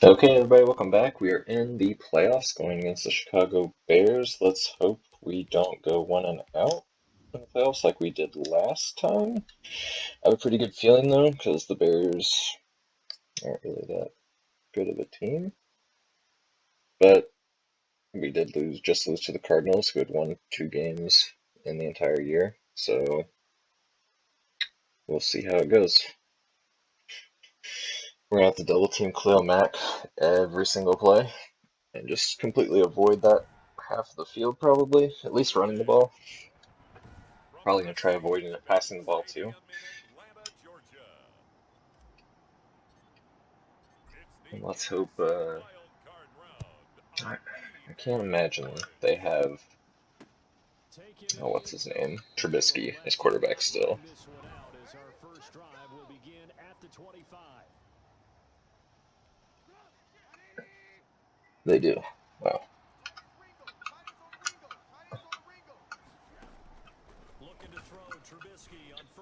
Okay, everybody, welcome back. We are in the playoffs going against the Chicago Bears. Let's hope we don't go one and out in the playoffs like we did last time. I have a pretty good feeling though, because the Bears aren't really that good of a team. But we did just lose to the Cardinals, who had won 2 games in the entire year. So we'll see how it goes. We're gonna have to double team Khalil Mack every single play and just completely avoid that half of the field, probably, at least running the ball. Probably going to try avoiding it passing the ball too. And let's hope. I can't imagine they have. Oh, what's his name? Trubisky as quarterback still. They do. Wow.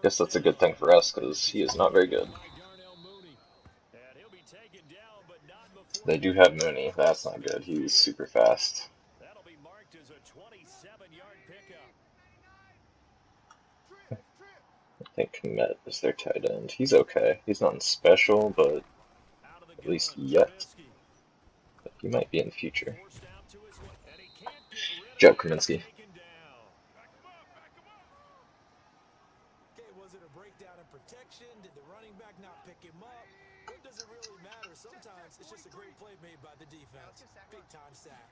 Guess that's a good thing for us because he is not very good. They do have Mooney. That's not good. He's super fast. I think Met is their tight end. He's okay. He's not special, but at least yet. But he might be in the future. Joe Kaminsky. Was it a breakdown in protection? Did the running back not pick him up? It doesn't really matter. Sometimes it's just a great play made by the defense. Big time sack.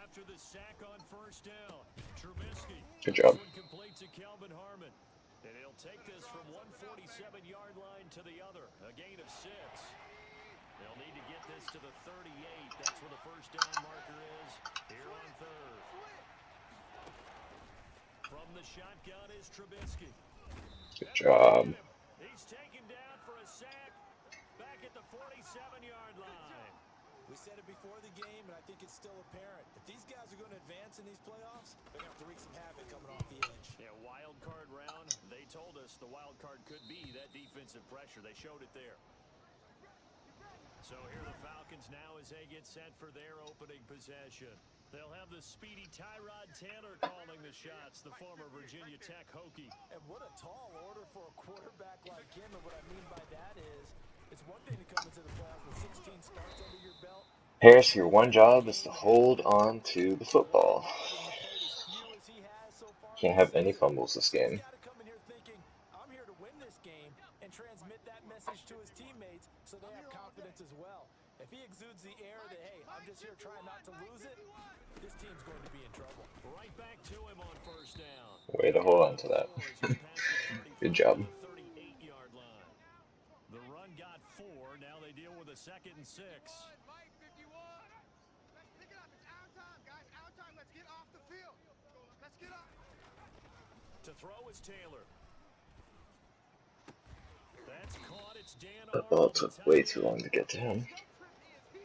After the sack on first down, Trubisky. Good job. Complete to Calvin Harmon. And he'll take this from 147-yard line to the other. A gain of 6. They'll need to get this to the 38. That's where the first down marker is. Here on third. From the shotgun is Trubisky. Good job. He's taken down for a sack back at the 47-yard line. We said it before the game, and I think it's still apparent. If these guys are going to advance in these playoffs, they're going to have to wreak some havoc coming off the edge. Yeah, wild card round. They told us the wild card could be that defensive pressure. They showed it there. So here the Falcons now as they get set for their opening possession. They'll have the speedy Tyrod Taylor calling the shots, the former Virginia Tech Hokie. And what a tall order for a quarterback like him. And what I mean by that is, it's one thing to come into the playoffs with 16 starts under your belt. Harris, your one job is to hold on to the football. Can't have any fumbles this game. I'm here to win this game and transmit that message to his teammates so they have confidence as well. If he exudes the air that, hey, I'm just here trying not to lose it, this team's going to be in trouble. Right back to him on first down. Way to hold on to that. Good job. The run got 4. Now they deal with a 2nd and 6. To throw is Taylor. That's caught. It's Dan. That ball took way too long to get to him.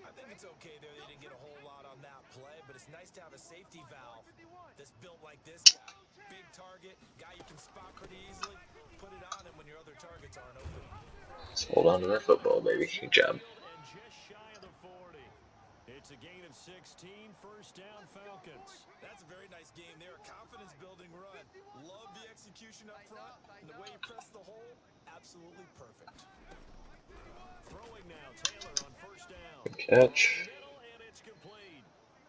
I think it's okay there. They didn't get a whole lot on that play, but it's nice to have a safety valve that's built like this guy. Big target, guy you can spot pretty easily. Put it on him when your other targets aren't open. Just hold on to that football, baby. Good job. It's a gain of 16, first down Falcons. That's a very nice game there, a confidence-building run. Love the execution up front, and the way you press the hole, absolutely perfect. Throwing now, Taylor on first down. Good catch. And it's complete.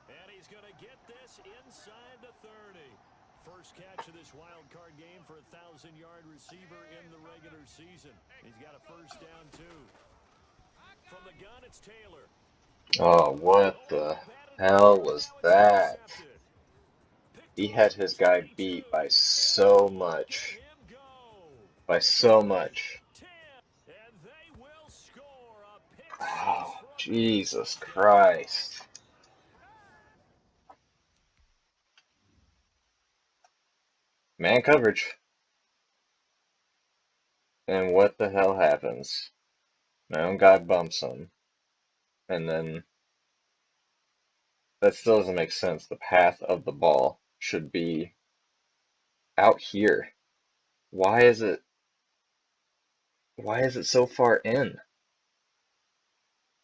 And he's going to get this inside the 30. First catch of this wild card game for a 1,000-yard receiver in the regular season. He's got a first down, too. From the gun, it's Taylor. Oh, what the hell was that? He had his guy beat by so much. By so much. Oh, Jesus Christ. Man coverage. And what the hell happens? My own guy bumps him. And then that still doesn't make sense. The path of the ball should be out here. Why is it so far in?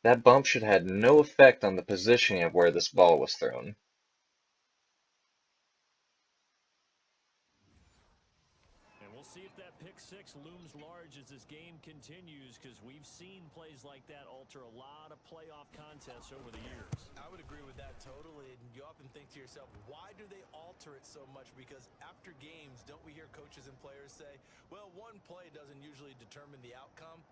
That bump should have had no effect on the positioning of where this ball was thrown. And we'll see if that pick six looms large as this game continues, because we've seen plays like that alter a lot of playoff contests over the years. I would agree with that totally, and you often think to yourself, why do they alter it so much? Because after games, don't we hear coaches and players say, well, one play doesn't usually determine the outcome?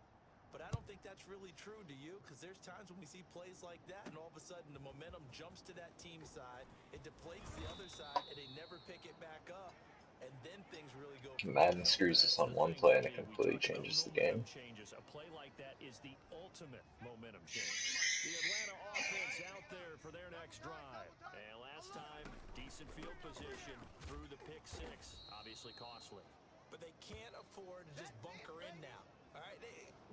But I don't think that's really true, do you? Because there's times when we see plays like that, and all of a sudden the momentum jumps to that team side, it deflates the other side, and they never pick it back up. And then things really go from Madden screws us on one play and it completely changes the game. changes. A play like that is the ultimate momentum change. The Atlanta offense out there for their next drive. And last time, decent field position through the pick six. Obviously costly. But they can't afford to just bunker in now. All right,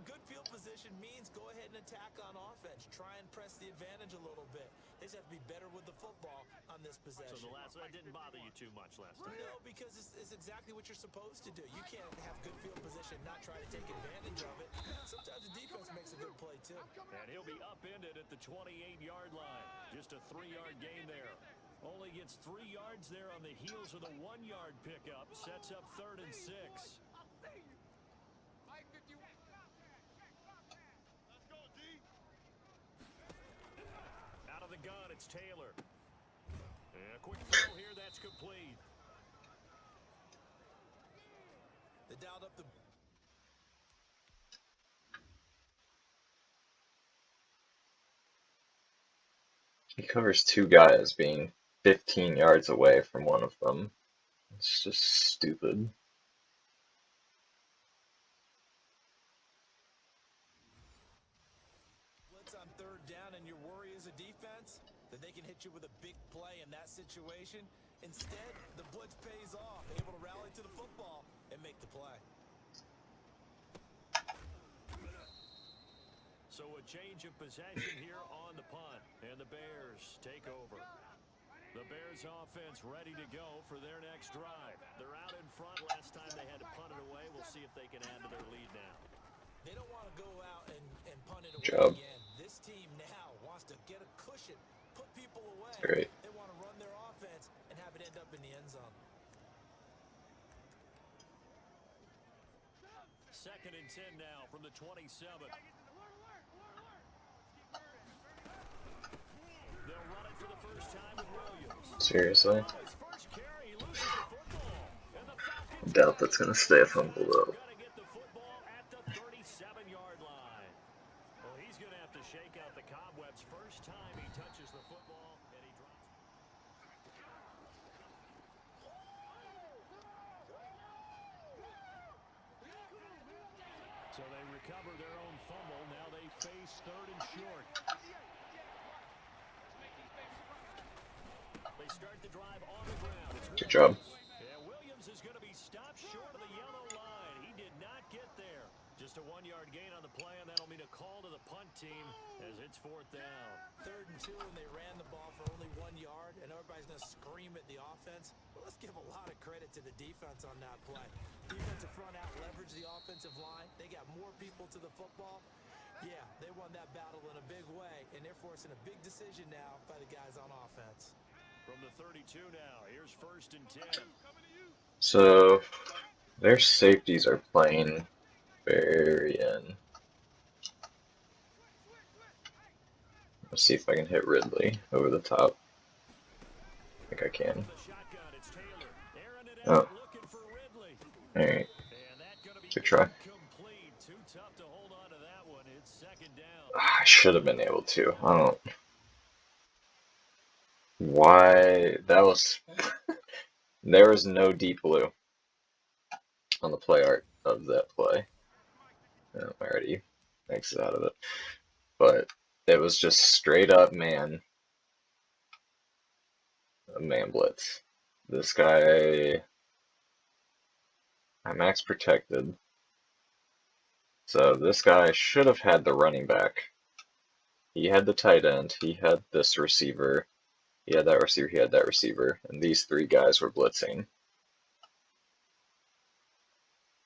good field position means go ahead and attack on offense. Try and press the advantage a little bit. They just have to be better with the football on this possession. So the last one didn't bother you too much last time? No, because it's exactly what you're supposed to do. You can't have good field position, not try to take advantage of it. Sometimes the defense makes a good play too. And he'll be upended at the 28-yard line. Just a 3-yard gain there. Only gets 3 yards there on the heels of the 1-yard pickup. Sets up 3rd and 6. Out of the gun, it's Taylor. And a quick throw here, that's complete. They dialed up the... He covers two guys being 15 yards away from one of them. It's just stupid. Blitz on 3rd down, and your worry as a defense that they can hit you with a big play in that situation. Instead, the blitz pays off, able to rally to the football and make the play. So a change of possession here on the punt, and the Bears take over. The Bears offense ready to go for their next drive. They're out in front. Last time they had to punt it away. We'll see if they can add to their lead now. They don't want to go out and punt it away again. This team now wants to get a cushion, put people away. Great. They want to run their offense and have it end up in the end zone. 2nd and 10 now from the 27. They'll run it for the first time with Williams. Seriously? His first carry, he loses the football. And the Falcons I doubt that's going to stay a fumble though. got to get the football at the 37-yard line. Well, he's going to have to shake out the cobwebs first time he touches the football, and he drops. So they recover their own fumble. Now they face 3rd and short. They start the drive on the ground. Good job. Yeah, Williams is going to be stopped short of the yellow line. He did not get there. Just a 1-yard gain on the play, and that'll mean a call to the punt team as it's 4th down. 3rd and 2, and they ran the ball for only 1 yard, and everybody's going to scream at the offense. But let's give a lot of credit to the defense on that play. Defensive front out leveraged the offensive line. They got more people to the football. Yeah, they won that battle in a big way, and they're forcing a big decision now by the guys on offense. From the 32 now, here's 1st and 10. So their safeties are playing very in. Let's see if I can hit Ridley over the top. I think I can. Oh. Alright. Good try. I should have been able to. I don't. Why? That was. There was no deep blue on the play art of that play. I already exit out of it. But it was just straight up man. A man blitz. This guy. I'm max protected. So this guy should have had the running back. He had the tight end. He had this receiver. He had that receiver. He had that receiver. And these 3 guys were blitzing.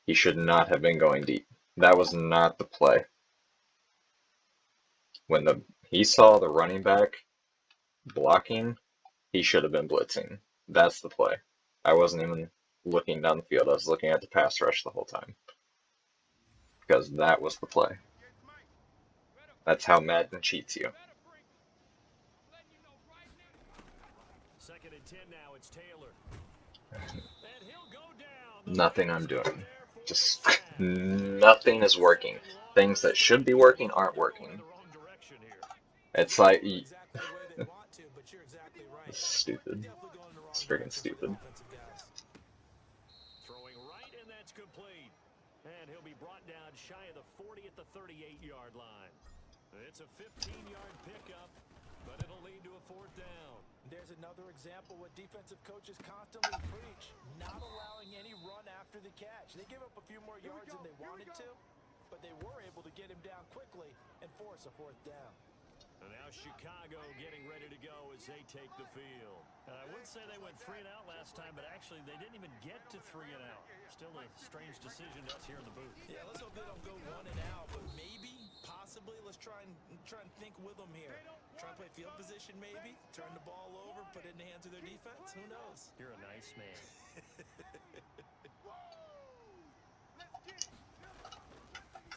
He should not have been going deep. That was not the play. When he saw the running back blocking, he should have been blitzing. That's the play. I wasn't even looking down the field. I was looking at the pass rush the whole time. Because that was the play. That's how Madden cheats you. Second and 10 now, it's Taylor. And he'll go down. Nothing I'm doing. Just nothing is working. Things that should be working aren't working. It's like it's stupid. It's freaking stupid. Throwing right, and that's complete. And he'll be brought down shy of the 40 at the 38-yard line. It's a 15-yard pickup, but it'll lead to a fourth down. There's another example what defensive coaches constantly preach, not allowing any run after the catch. They give up a few more yards than they wanted to, but they were able to get him down quickly and force a fourth down. And now Chicago getting ready to go as they take the field. And I would say they went 3 and out last time, but actually they didn't even get to 3 and out. Still a strange decision to us here in the booth. Yeah, let's hope they don't go 1 and out, but maybe, possibly, let's try and think with them here. Try and play field position maybe, turn the ball over, put it in the hands of their defense. Who knows? You're a nice man.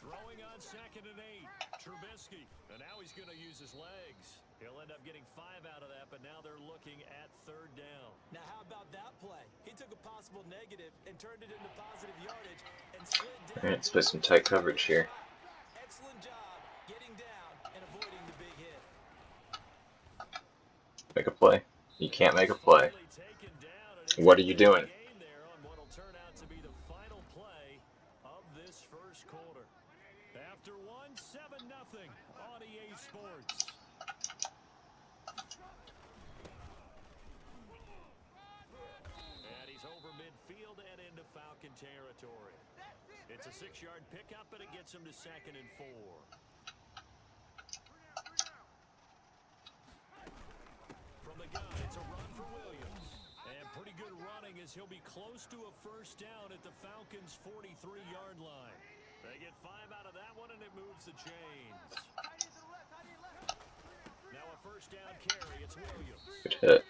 Throwing on 2nd and 8, Trubisky, and now he's going to use his legs. He'll end up getting 5 out of that, but now they're looking at 3rd down. Now how about that play? He took a possible negative and turned it into positive yardage and slid down. Alright, let's play some tight coverage here. Excellent job getting down and avoiding the big hit. Make a play. You can't make a play. What are you doing? After 1-7-0 on EA Sports. And he's over midfield and into Falcon territory. It's a 6-yard pickup, and it gets him to 2nd and 4. From the gun, it's a run for Williams. And pretty good running as he'll be close to a first down at the Falcons' 43-yard line. They get 5 out of that one, and it moves the chains. Now a first down carry. It's Williams. Good hit.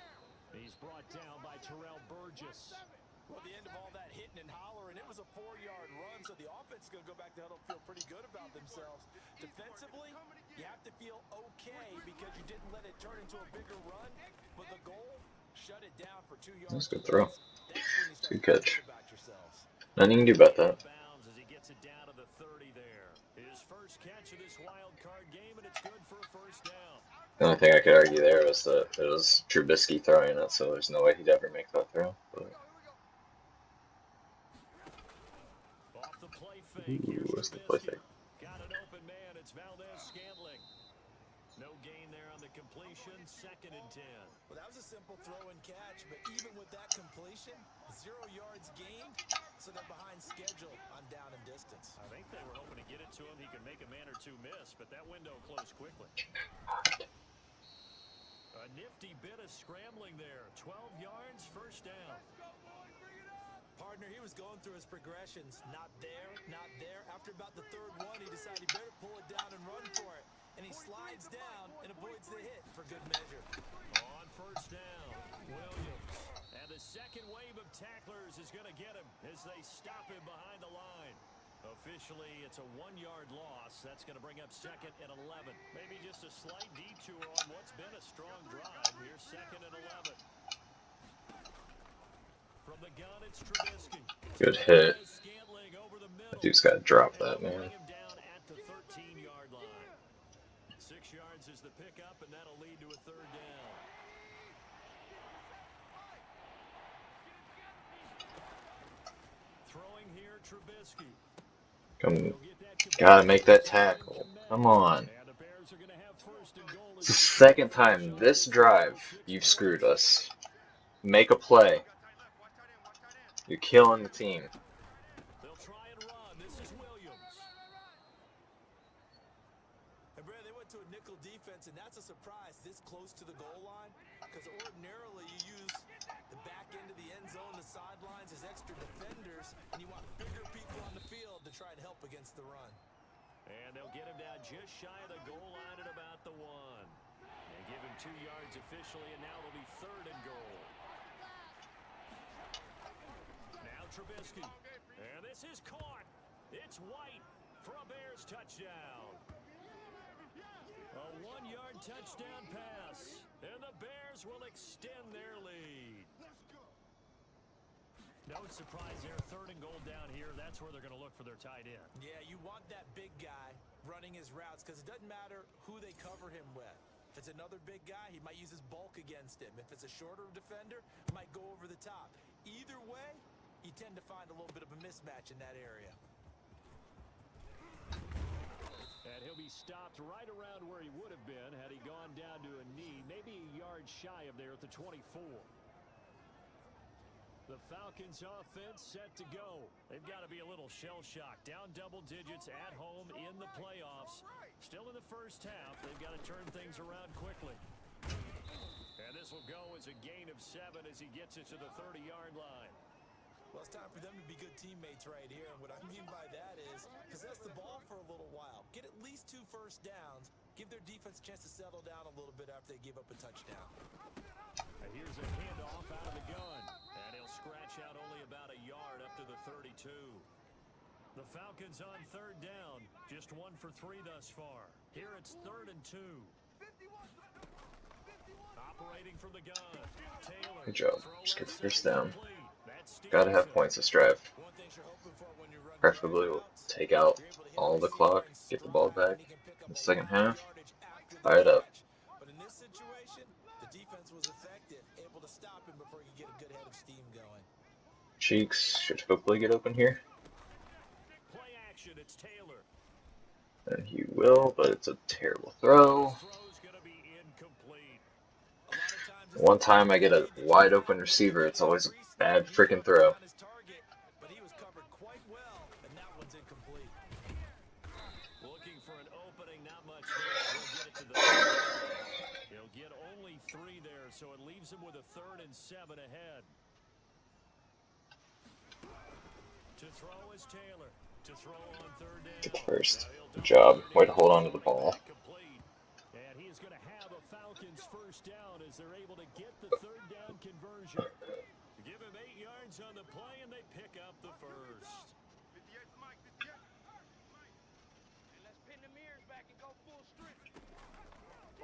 He's brought down by Terrell Burgess. Well, the end of all that hitting and hollering, it was a 4-yard run, so the offense is going to go back to huddle, feel pretty good about themselves. Defensively, you have to feel okay because you didn't let it turn into a bigger run, but the goal, shut it down for 2 yards. That's a good throw. Good catch. Nothing you can do about that. It down to the 30 there. His first catch of this wild card game, and it's good for a first down. The only thing I could argue there was that it was Trubisky throwing it, so there's no way he'd ever make that throw. But... Off the play fake. Ooh, what's the play fake? Got an open man. It's Valdez-Scantling. No gain there on the completion. 2nd and 10. Well, that was a simple throw and catch, but even with that completion, 0 yards gained, so they're behind schedule on down and distance. I think they were hoping to get it to him. He could make a man or two miss, but that window closed quickly. A nifty bit of scrambling there. 12 yards, first down. Partner, he was going through his progressions. Not there, not there. After about the 3rd one, he decided he better pull it down and run for it. And he slides down and avoids the hit for good measure. On first down, Williams. And the second wave of tacklers is going to get him as they stop him behind the line. Officially, it's a 1-yard loss. That's going to bring up 2nd and 11. Maybe just a slight detour on what's been a strong drive. Here's 2nd and 11. From the gun, it's Trubisky. Good hit. That dude's got to drop that, man. 6 yards is the pickup, and that'll lead to a 3rd down. Throwing here, Trubisky. Gotta make that tackle. Come on. It's the 2nd time this drive you've screwed us. Make a play. You're killing the team. They'll try and run. This is Williams. And Brad, they went to a nickel defense, and that's a surprise this close to the goal line, because ordinarily you use the back end of the end zone, the sidelines as extra defenders, and you want bigger people on the field to try and help against the run. And they'll get him down just shy of the goal line at about the one. And give him 2 yards officially, and now it'll be 3rd and goal. Now Trubisky. And this is caught. It's White for a Bears touchdown. A 1-yard touchdown pass. And the Bears will extend their lead. No surprise there. 3rd and goal down here. That's where they're going to look for their tight end. Yeah, you want that big guy running his routes because it doesn't matter who they cover him with. If it's another big guy, he might use his bulk against him. If it's a shorter defender, he might go over the top. Either way, you tend to find a little bit of a mismatch in that area. And he'll be stopped right around where he would have been had he gone down to a knee, maybe a yard shy of there at the 24. The Falcons offense set to go. They've got to be a little shell-shocked. Down double digits at home in the playoffs. Still in the first half. They've got to turn things around quickly. And this will go as a gain of 7 as he gets it to the 30-yard line. Well, it's time for them to be good teammates right here. And what I mean by that is possess the ball for a little while. Get at least 2 first downs. Give their defense a chance to settle down a little bit after they give up a touchdown. And here's a handoff out of the gun. And he'll scratch out only about a yard up to the 32. The Falcons on 3rd down. Just 1 for 3 thus far. Here it's 3rd and 2. Operating from the gun. Taylor. Good job. Just get the first down. Gotta have points this drive. Preferably we'll take out all the clock, get the ball back in the second half, fire it up. But in this situation, the defense was effective, able to stop him before he could get a good head of steam going. Cheeks should hopefully get open here. Play action, it's Taylor. And he will, but it's a terrible throw. One time I get a wide open receiver, it's always a bad freaking throw. But he was covered quite well, and that one's incomplete. Looking for an opening, not much there. He'll get it to the 30. He'll get only 3 there, so it leaves him with a 3rd and 7 ahead. To throw is Taylor. To throw on 3rd down. Get the first. Good job. Way to hold on to the ball. And he is going to have a Falcons first down as they're able to get the 3rd down conversion. Give him 8 yards on the play, and they pick up the first.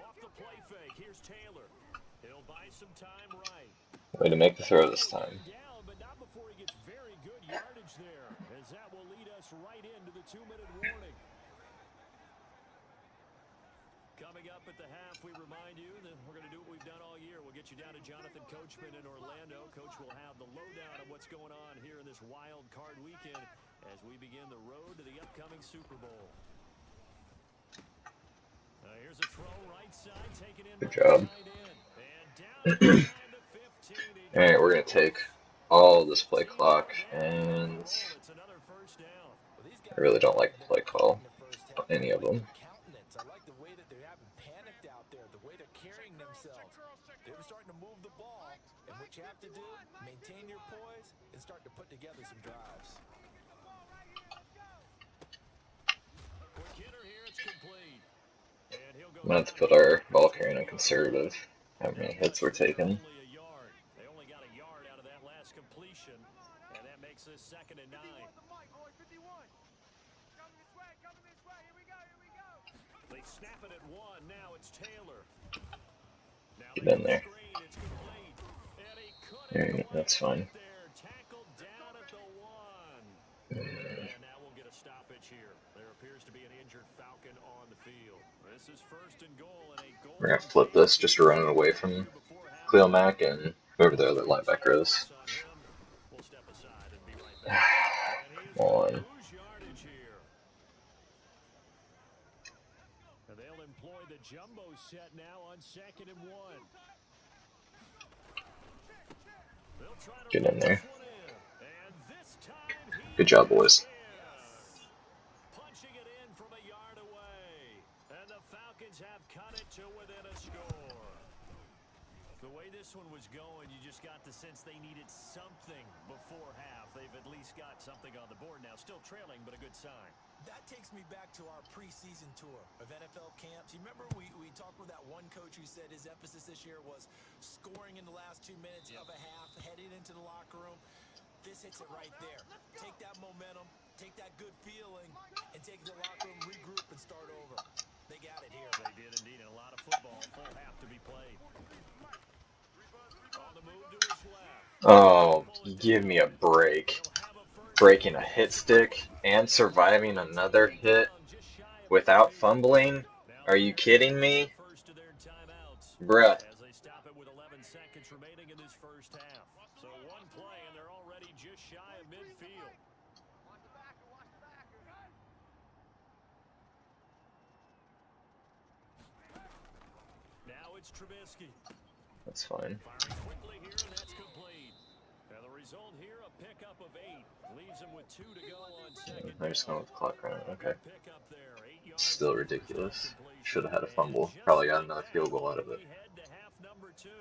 Off the play fake, here's Taylor. He'll buy some time right. Way to make the throw this time. Down, but not before he gets very good yardage there, as that will lead us right into the 2-minute warning. Coming up at the half, we remind you that we're going to do what we've done all year. We'll get you down to Jonathan Coachman in Orlando. Coach will have the lowdown of what's going on here in this wild card weekend as we begin the road to the upcoming Super Bowl. Here's a throw right side, taken in. Good job. And down Alright, we're going to take all this play clock, and I really don't like the play call, any of them. I like the way that they haven't panicked out there, the way they're carrying themselves. They were starting to move the ball, and what you have to do, maintain your poise and start to put together some drives. Quick hitter here, it's complete. And he'll go. I'm going to have to put our ball carrying on conservative. How many hits we're taking. They only got a yard out of that last completion, and that makes this 2nd and 9. They snap it at 1. Now it's Taylor. Get in there. Alright, that's fine. Tackled down at the 1. And now we'll get a stoppage here. There appears to be an injured Falcon on the field. This is 1st and goal, and a goal. We're going to flip this just to run it away from Cleo Mack and whoever the other linebacker is. We'll step aside and be right back. Come on. They'll employ the jumbo set now on 2nd and 1. Get in there. Good job, boys. Punching it in from a yard away. And the Falcons have cut it to within a score. The way this one was going, you just got the sense they needed something before half. They've at least got something on the board now. Still trailing, but a good sign. That takes me back to our preseason tour of NFL camps. You remember we talked with that one coach who said his emphasis this year was scoring in the last 2 minutes of a half, heading into the locker room. This hits it right there. Take that momentum, take that good feeling, and take it to the locker room, regroup, and start over. They got it here. They did indeed, and a lot of football, full half to be played. On the move to his left. Oh, give me a break. Breaking a hit stick and surviving another hit without fumbling? Are you kidding me? Bruh. As they stop it with 11 seconds remaining in this first half. So one play, and they're already just shy of midfield. Now it's Trubisky. That's fine. Firing quickly here, and that's complete. And the result here, a pickup of 8. Leaves him with 2 to go on second I just down. went with the clock running. Okay. Pickup there, 8 yards Still there for ridiculous. short completion. Should have had a And fumble. just Probably got like another that, field goal out of it. we head to half number 2.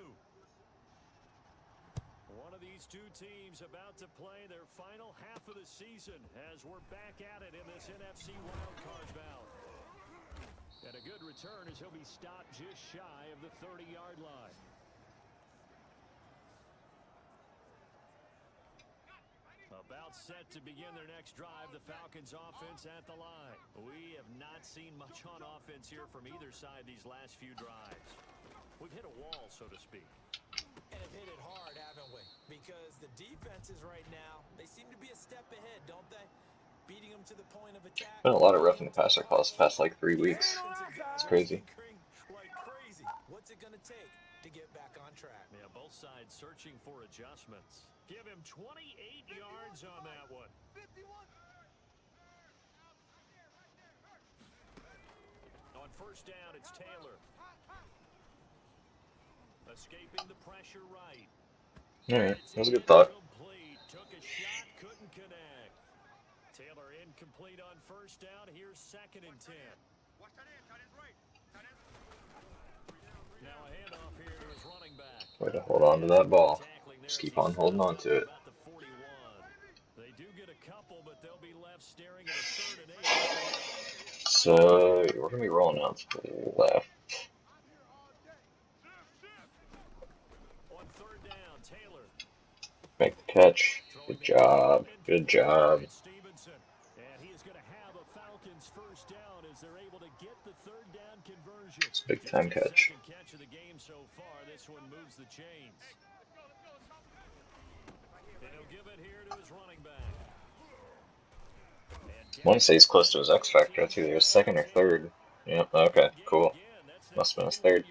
One of these two teams about to play their final half of the season as we're back at it in this NFC Wildcard bout. And a good return as he'll be stopped just shy of the 30-yard line. About set to begin their next drive, the Falcons offense at the line. We have not seen much on offense here from either side these last few drives. We've hit a wall, so to speak. And have hit it hard, haven't we? Because the defenses right now, they seem to be a step ahead, don't they? Beating them to the point of attack. Been a lot of roughing the passer calls the past like 3 weeks. It's crazy. Like crazy. What's it going to take to get back on track? Yeah, both sides searching for adjustments. Give him 28 yards on that one. On first down, it's Taylor. Escaping the pressure right. Alright, that was a good thought. Took a shot, couldn't connect. Taylor incomplete on first down. Here's 2nd and 10. Now a handoff here to his running back. Way to hold on to that ball. Just keep on holding on to it. They do get a couple, but they'll be left staring at a 3rd and 8. So we're gonna be rolling out to the left. On 3rd down, Taylor. Make the catch. Good job. Good job. And he is going to have a Falcons first down as they're able to get the 3rd down conversion. It's a big time catch. Second catch of the game so far. This one moves the chains. And he'll give it here to his running back. I want to say he's close to his X Factor. It's either his 2nd or 3rd. Yep, okay, cool. Must have been his 3rd.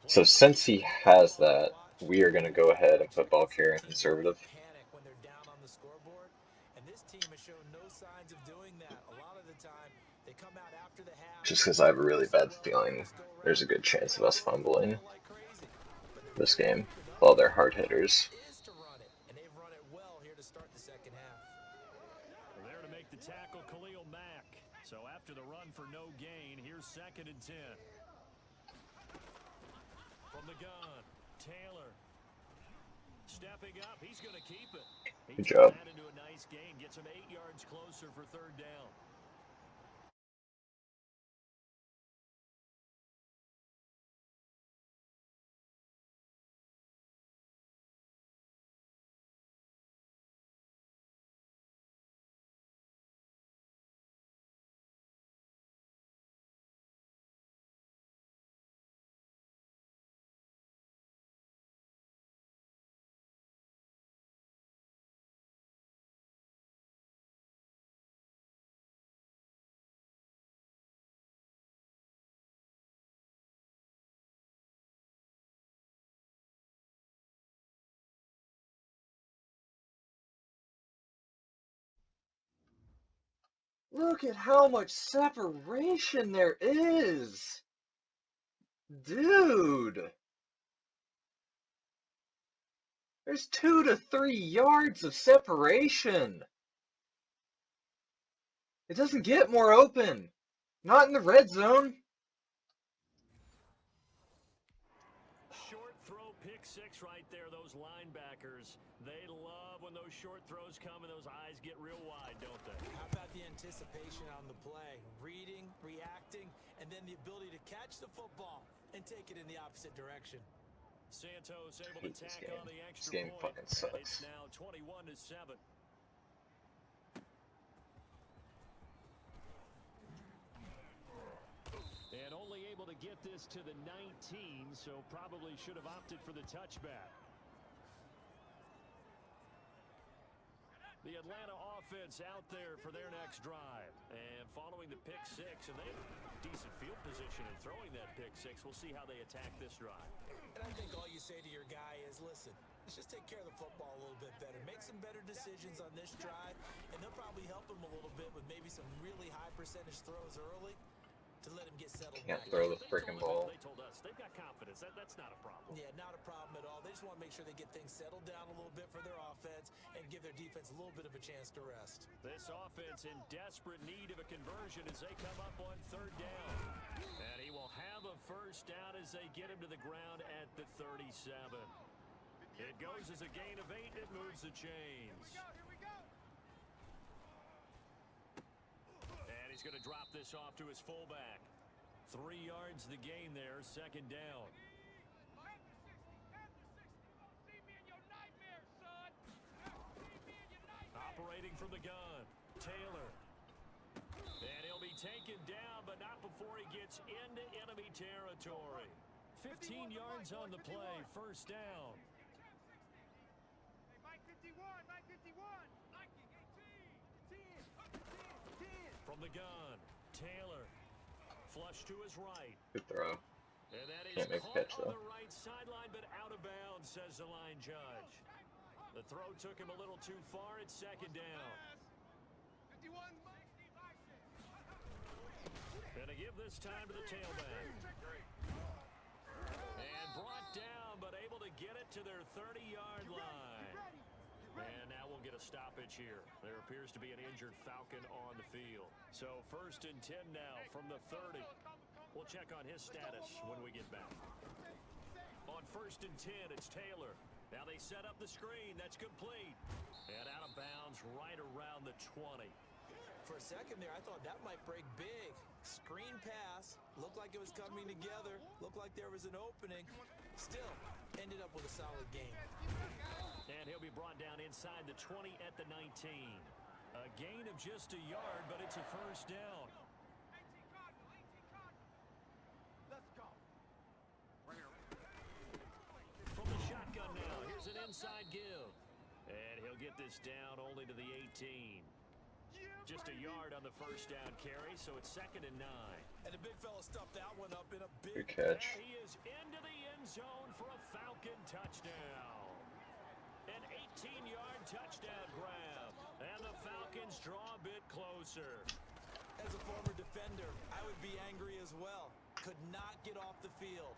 So since he has that, we are going to go ahead and put ball carrier in conservative. Panic when they're down on the scoreboard, and this team has shown no signs of doing that. A lot of the time, they come out after the half. Just because I have a really bad feeling there's a good chance of us fumbling this game. Well, they're hard hitters. There to make the tackle, Khalil Mack. So after the run for no gain, here's 2nd and 10. From the gun, Taylor. Stepping up, he's going to keep it. Good job. That into a nice gain, gets him 8 yards closer for 3rd down. Look at how much separation there is! Dude! There's 2 to 3 yards of separation! It doesn't get more open! Not in the red zone! Short throw, pick 6 right there. Those linebackers, they love love when those short throws come and those eyes get real wide, don't they? How about the anticipation on the play? Reading, reacting, and then the ability to catch the football and take it in the opposite direction. Santos able to Hate this tack game. on the This extra game point. fucking And it's sucks. now 21-7. And only able to get this to the 19, so probably should have opted for the touchback. The Atlanta offense out there for their next drive. And following the pick six, and they have decent field position in throwing that pick six. We'll see how they attack this drive. And I think all you say to your guy is, listen, let's just take care of the football a little bit better. Make some better decisions on this drive, and they'll probably help him a little bit with maybe some really high percentage throws early to let him get settled Can't back. throw the freaking ball. They told us they've got confidence. That's not a problem. Yeah, not a problem at all. They just want to make sure they get things settled down a little bit for their offense and give their defense a little bit of a chance to rest. This offense in desperate need of a conversion as they come up on third down. And he will have a first down as they get him to the ground at the 37. It goes as a gain of 8. It moves the chains. And he's going to drop this off to his fullback. 3 yards the gain there, second down. Operating from the gun, Taylor. And he'll be taken down, but not before he gets into enemy territory. 15 yards on the play, first down. Mike 51, Mike 51. Liking 18, 10. From the gun, Taylor. Flush to his right. Good throw. And that is Can't make the caught catch, on though. the right sideline, but out of bounds, says the line judge. The throw took him a little too far. It's second down. 51. Going to give this time to the tailback. And brought down, but able to get it to their 30-yard line. And now we'll get a stoppage here. There appears to be an injured Falcon on the field. So 1st and 10 now from the 30. We'll check on his status when we get back. On 1st and 10, it's Taylor. Now they set up the screen. That's complete. And out of bounds right around the 20. For a second there, I thought that might break big. Screen pass. Looked like it was coming together. Looked like there was an opening. Still, ended up with a solid game. And he'll be brought down inside the 20 at the 19. A gain of just a yard, but it's a first down. 18 Cardinal, 18 Cardinal. Let's go. Right here. From the shotgun now, here's an inside give. And he'll get this down only to the 18. Just a yard on the first down carry, so it's 2nd and 9. And the big fella stuffed that one up in a big Good catch. And he is into the end zone for a Falcon touchdown. An 18-yard touchdown grab. And the Falcons draw a bit closer. As a former defender, I would be angry as well. Could not get off the field.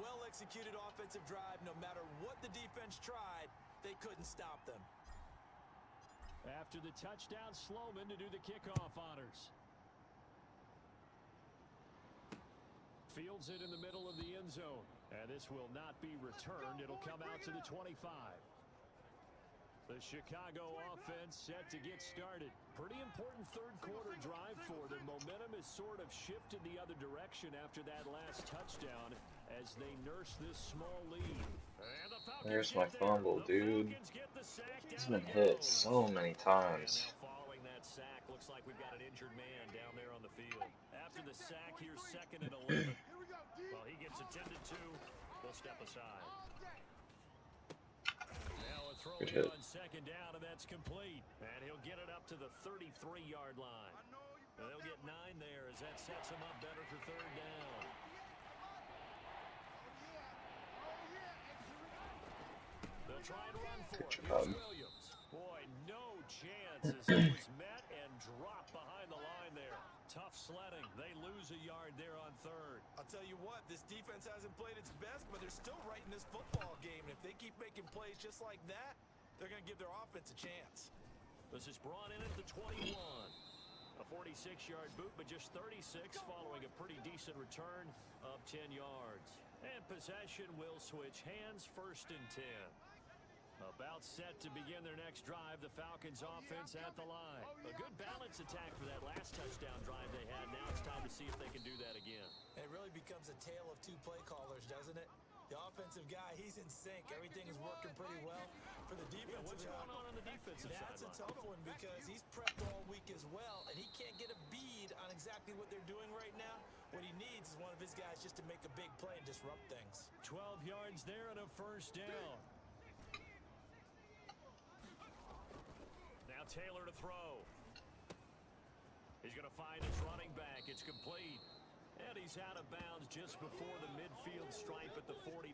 Well-executed offensive drive. No matter what the defense tried, they couldn't stop them. After the touchdown, Sloman to do the kickoff honors. Fields it in the middle of the end zone. And this will not be returned. It'll come out to the 25. The Chicago offense set to get started. Pretty important third quarter drive for them. Momentum has sort of shifted the other direction after that last touchdown as they nurse this small lead. And the Falcons There's my fumble, dude. He's been hit so many times. And now following that sack, looks like we've got an injured man down there on the field. After the sack, here's 2nd and 11. Here we go, D. Well, he gets attended to. We'll step aside. All day. Now a throw Good here hit. on 2nd down, and that's complete. And he'll get it up to the 33-yard line. I know you And they'll felt get that 9 there as that sets him up better for 3rd down. They'll try and run for it. job. Here's Williams. Boy, no chance as it was met and dropped behind the line there. Tough sledding. They lose a yard there on 3rd. I'll tell you what, this defense hasn't played its best, but they're still right in this football game. And if they keep making plays just like that, they're going to give their offense a chance. This is brought in at the 21. A 46-yard boot, but just 36 following a pretty decent return of 10 yards. And possession will switch hands, 1st and 10. About set to begin their next drive, the Falcons offense at the line. A good balance attack for that last touchdown drive they had. Now it's time to see if they can do that again. And it really becomes a tale of two play callers, doesn't it? The offensive guy, he's in sync. Everything is working pretty well. For the defensive what's going on the defensive side? That's a tough one because he's prepped all week as well, and he can't get a bead on exactly what they're doing right now. What he needs is one of his guys just to make a big play and disrupt things. 12 yards there and a first down. Now Taylor to throw. He's going to find his running back. It's complete. And he's out of bounds just before the midfield stripe at the 49.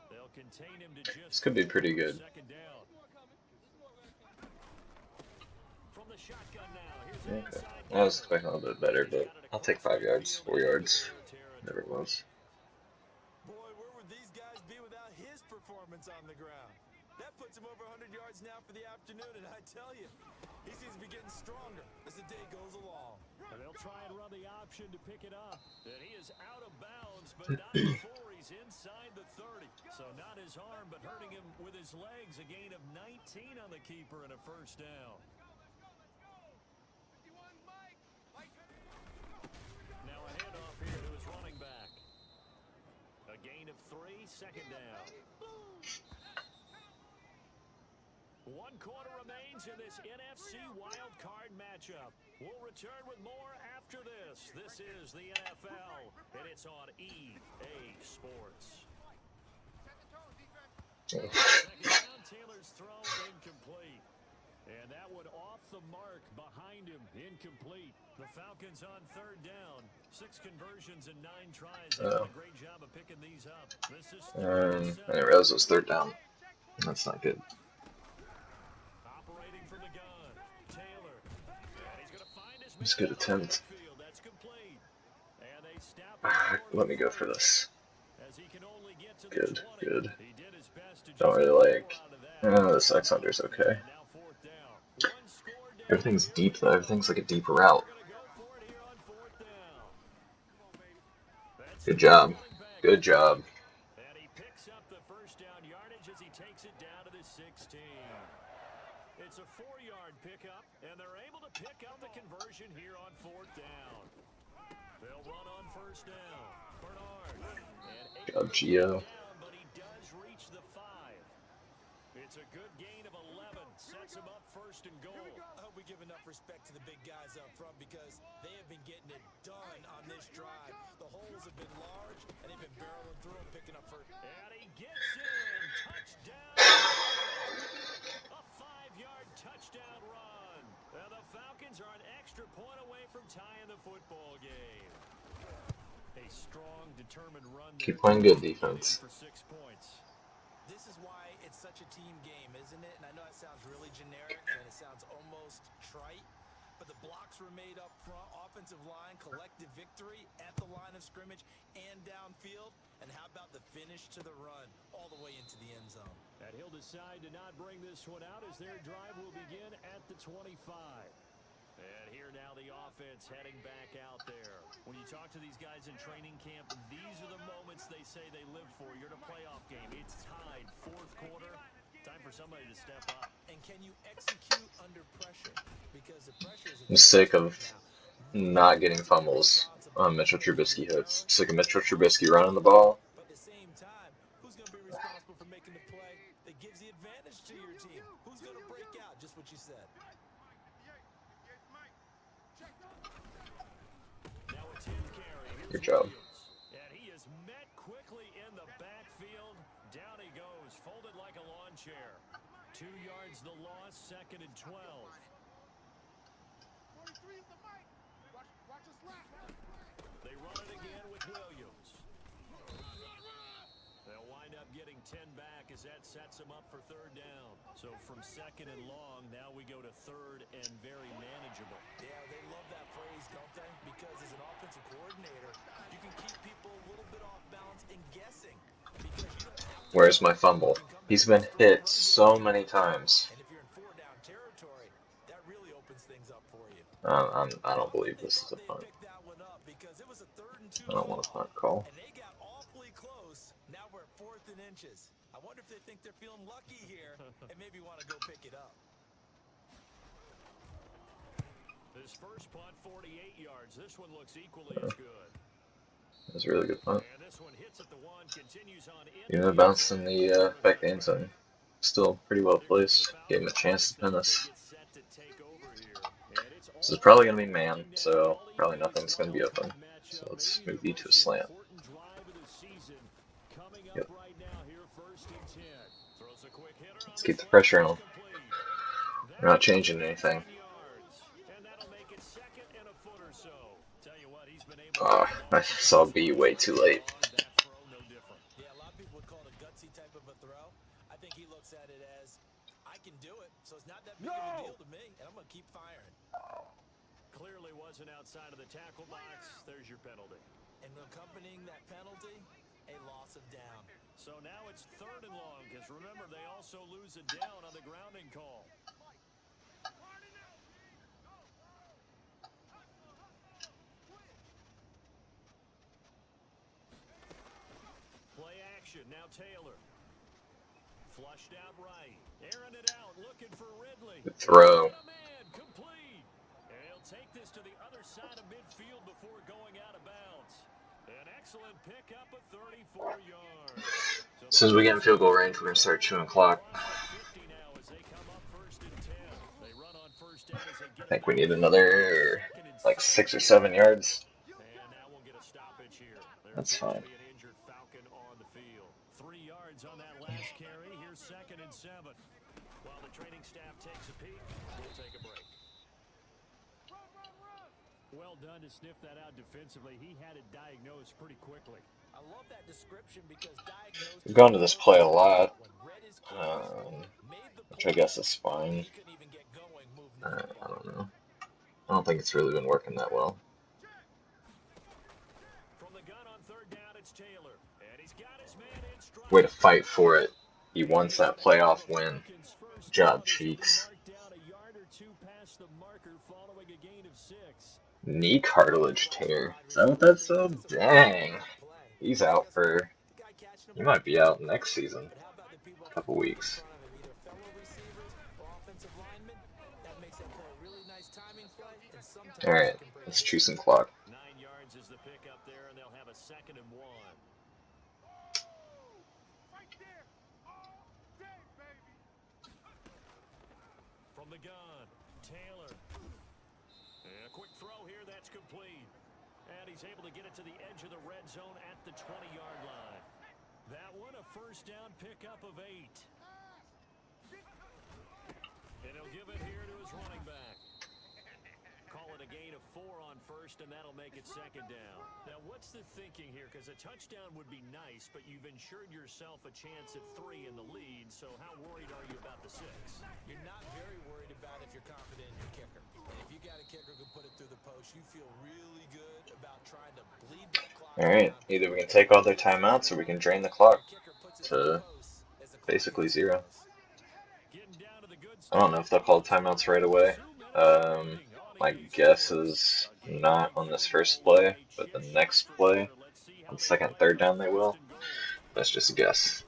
They'll contain him to just... This could be pretty good. Second down. From the shotgun now. Here's Okay. I was expecting a little bit better, but I'll take 5 yards, 4 yards, whatever it was. Boy, where would these guys be without his performance on the ground? That puts him over 100 yards now for the afternoon, and I tell you, he seems to be getting stronger as the day goes along. And they'll try and run the option to pick it up. And he is out of bounds, but not before he's inside the 30. So not his arm, but hurting him with his legs. A gain of 19 on the keeper and a first down. Now a handoff here to his running back. A gain of 3, second down. 1 quarter remains in this NFC Wildcard matchup. We'll return with more after this. This is the NFL, and it's on EA Sports. Second down, Taylor's throw incomplete. And that one off the mark behind him, incomplete. The Falcons on third down. 6 conversions and 9 tries. They did a great job of picking these up. This is I didn't realize it was third down. That's not good. Operating from the gun, Taylor. And he's going to find his It's a good attempt. That's complete. And they snap Let me go for this. as he can only get to Good, the 20. good. He did his best to Don't just really like. out of that. This X Hunter's okay. Now fourth down. One score down. Everything's deep though. Everything's like a deep route. We're gonna go for it here on fourth down. That's Good job. running back. Good job. And he picks up the first down yardage as he takes it down to the 16. It's a 4-yard pickup, and they're able to pick up the conversion here on fourth down. They'll run on first down. Bernard. And Good job, Gio. down, but he does reach the 5. It's a good gain of 11. Sets him up first and goal. I hope we give enough respect to the big guys up front because they have been getting it done on this drive. The holes have been large, and they've been barreling through them, picking up first. And he gets in. Touchdown. A 5-yard touchdown run. And the Falcons are an extra point away from tying the football game. A strong, determined run. Keep playing good defense. For 6 points. This is why it's such a team game, isn't it? And I know it sounds really generic and it sounds almost trite, but the blocks were made up front, offensive line, collective victory at the line of scrimmage and downfield. And how about the finish to the run all the way into the end zone? And he'll decide to not bring this one out as their drive will begin at the 25. And here now the offense heading back out there. When you talk to these guys in training camp, these are the moments they say they live for. You're in a playoff game. It's tied, fourth quarter. Time for somebody to step up. And can you execute under pressure? Because the pressure is I'm sick of not getting fumbles on Mitchell Trubisky hits. Sick of Mitchell Trubisky running the ball. But at the same time, who's going to be responsible for making the play that gives the advantage to your team? Who's going to break out? Just what you said. Now a 10th carry. Here's Good job. Williams. And he is met quickly in the backfield. Down he goes, folded like a lawn chair. 2 yards the loss, second and 12. 43 is the mic. Watch us lap. They run it again with Williams. They'll wind up getting 10 back as that sets them up for third down. So from second and long, now we go to third and very manageable. Yeah, they love that phrase, don't they? Because as an offensive coordinator, you can keep people a little bit off balance and guessing. Because you don't have to. Where's my fumble? He's been hit so many times. And if you're in 4-down territory, that really opens things up for you. I don't believe this is a They punt. picked that one up because it was a 3rd and 2 I don't want a call, punt call. and they got awfully close. Now we're at 4th and inches. I wonder if they think they're feeling lucky here and maybe want to go pick it up. His first punt, 48 yards. This one looks equally as good. That was a really good punt. And this one hits at the one, continues on Even though it bounced in the back end zone, still pretty well placed. Gave him a chance to pin us. This is probably going to be man, so probably nothing's going to be open. So let's move you to a slant. Yep. Let's keep the pressure on him. We're not changing anything. Oh, I saw B way too late. Yeah, a lot of people would call it a gutsy type of a throw. I think he looks at it as, I can do it, so it's not that big of a deal to me, and I'm going to keep firing. Clearly wasn't outside of the tackle box. There's your penalty. And accompanying that penalty, a loss of down. So now it's 3rd and long, because remember, they also lose a down on the grounding call. Play action, now Taylor. Flushed out right. Airing it out, looking for Ridley. Good throw. Man, complete. And he'll take this to the other side of midfield before going out of bounds. An excellent pickup of 34 yards. As soon as we get in field goal range, we're going to start chewing clock. I think we need another, like, 6 or 7 yards. That's fine. 3 yards on that last carry. Here's 2nd and 7. While the training staff takes a peek, we'll take a break. Well done to sniff that out defensively. He had it diagnosed pretty quickly. I love that description because diagnosed. We've gone to this play a lot, which I guess is fine. I don't know. I don't think it's really been working that well. From the gun on 3rd down, it's Taylor. And he's got his man in stride. Way to fight for it. He wants that playoff win. Good job, Cheeks. Knee cartilage tear. Is that what that's so? Dang. He's out for... He might be out next season. A couple weeks. Alright, let's chew some clock. 9 yards is the pickup there, and they'll have a 2nd and 1. From the gun, Taylor. And a quick throw here, that's complete. And he's able to get it to the edge of the red zone at the 20-yard line. That one, a 1st down pickup of 8. And he'll give it here to his running back. Call it a gain of 4 on 1st, and that'll make it 2nd down. Now, what's the thinking here? Because a touchdown would be nice, but you've ensured yourself a chance at 3 in the lead, so how worried are you about the 6? You're not very worried about if you're confident in your kicker. And if you got a kicker who can put it through the post, you feel really good about trying to bleed that clock. Alright, either we can take all their timeouts or we can drain the clock to basically 0. I don't know if they'll call timeouts right away. My guess is not on this first play, but the next play, on 2nd and 3rd down they will. That's just a guess.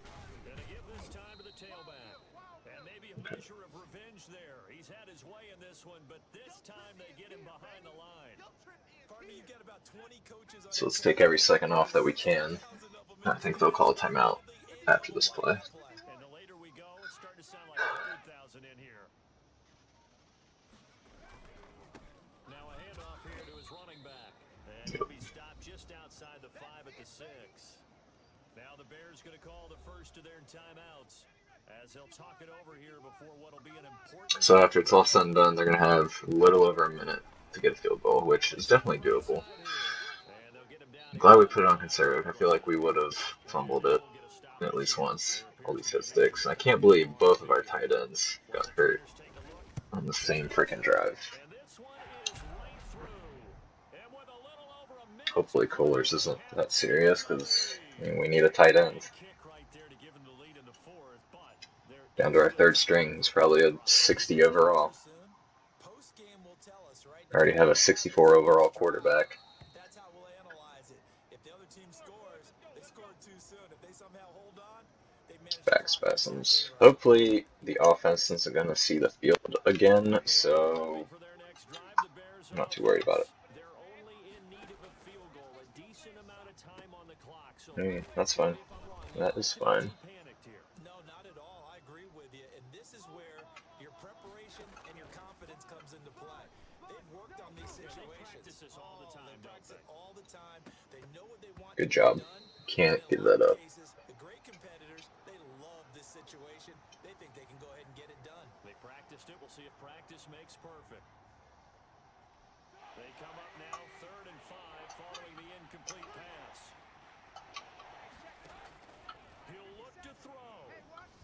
Okay. So let's take every second off that we can. I think they'll call a timeout after this play. And the later we go, it's starting to sound like 100,000 in here. Now a handoff here to his running back. And he'll be stopped just outside the 5 at the 6. Now the Bears going to call the first of their timeouts as they'll talk it over here before what'll be an important... So after it's all said and done, they're going to have a little over a minute to get a field goal, which is definitely doable. I'm glad we put it on conservative. I feel like we would have fumbled it at least once. All these hit sticks. I can't believe both of our tight ends got hurt on the same freaking drive. Hopefully Kohlers isn't that serious, because we need a tight end. Down to our 3rd string, he's probably a 60 overall. I already have a 64 overall quarterback. That's how we'll analyze it. If the other team scores, they scored too soon. If they somehow hold on, They managed to Back block that sack in spasms. their own. Hopefully the offense isn't going to see the field again, so For their next drive, the Bears I'm are not up too worried about it. next. They're only in need of a field goal, a decent amount of time on the clock. So That's tell fine. me if I'm wrong. You That don't is seem fine. too panicked here. No, not at all. I agree with you. And this is where your preparation and your confidence comes into play. They've worked on these situations. They practice this all the time, They don't practice they? it all the time. They know what they want to Good get job. done. And Can't in a give lot that of up. cases, the great competitors, they love this situation. They think they can go ahead and get it done. They practiced it. We'll see if practice makes perfect. They come up now 3rd and 5 following the incomplete pass. He'll look to throw.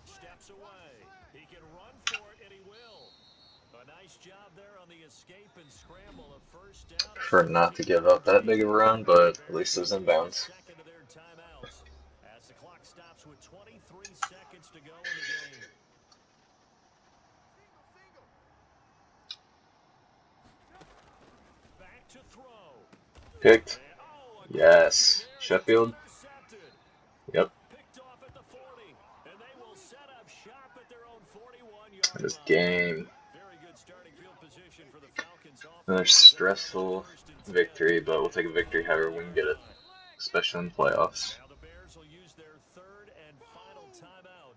Steps away. He can run for it, and he will. A nice job there on the escape and scramble. A first down, a Prefer not to give 16-yard up that big gain. of a run, The but at Bears least it will was in use the bounds. second of their timeouts as the clock stops with 23 seconds to go in the game. Back to throw. Picked. And, a great play Yes. there, and it's Sheffield. intercepted. Yep. Picked off at the 40, and they will set up shop at their own 41-yard This line. game. Very good starting field position for the Falcons Another offense as they get it on stressful 1st and 10 victory, but we'll at take the a victory however we can 41-yard get it, line. especially in the playoffs. Now the Bears will use their 3rd and final timeout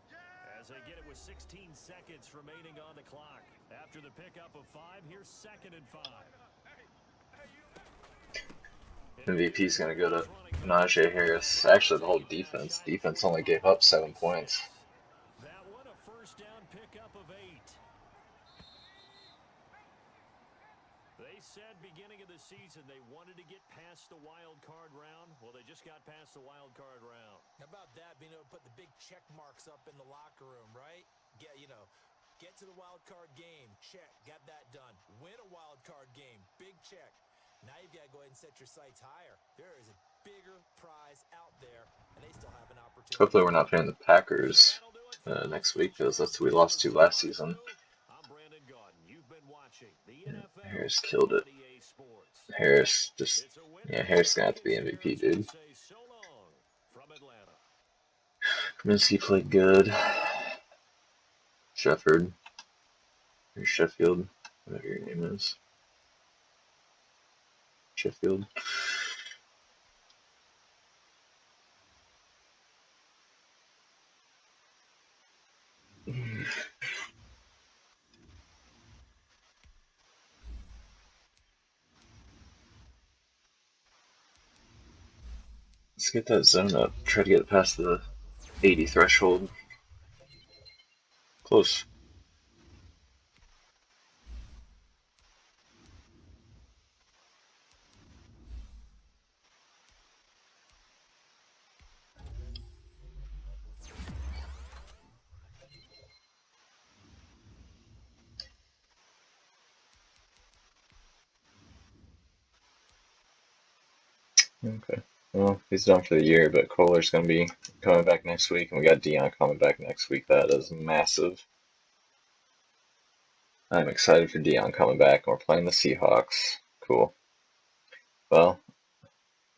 as they get it with 16 seconds remaining on the clock. After the pickup of 5, here's 2nd and 5. MVP is going to go to Najee Harris. Actually, the whole defense. Defense only gave up 7 points. That one, a first down pickup of 8. They said beginning of the season they wanted to get past the wild card round. Well, they just got past the wild card round. How about that? Being able to put the big check marks up in the locker room, right? Get to the wild card game. Check. Got that done. Win a wild card game. Big check. Now you've got to go ahead and set your sights higher. There is a bigger prize out there, and they still have an opportunity. Hopefully we're not playing the Packers next week, because that's who we lost to last season. Harris killed it. Harris just, yeah, Harris gonna have to be MVP, dude. Minsky played good. Shefford, or Sheffield, whatever your name is. Sheffield. Let's get that zone up. Try to get it past the 80 threshold. Close. Okay. Well, he's done for the year, but Kohler's going to be coming back next week, and we got Dion coming back next week. That is massive. I'm excited for Dion coming back, and we're playing the Seahawks. Cool. Well,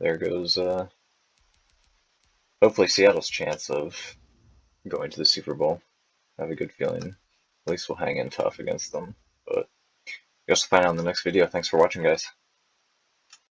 there goes, hopefully Seattle's chance of going to the Super Bowl. I have a good feeling. At least we'll hang in tough against them. But I guess we'll find out in the next video. Thanks for watching, guys.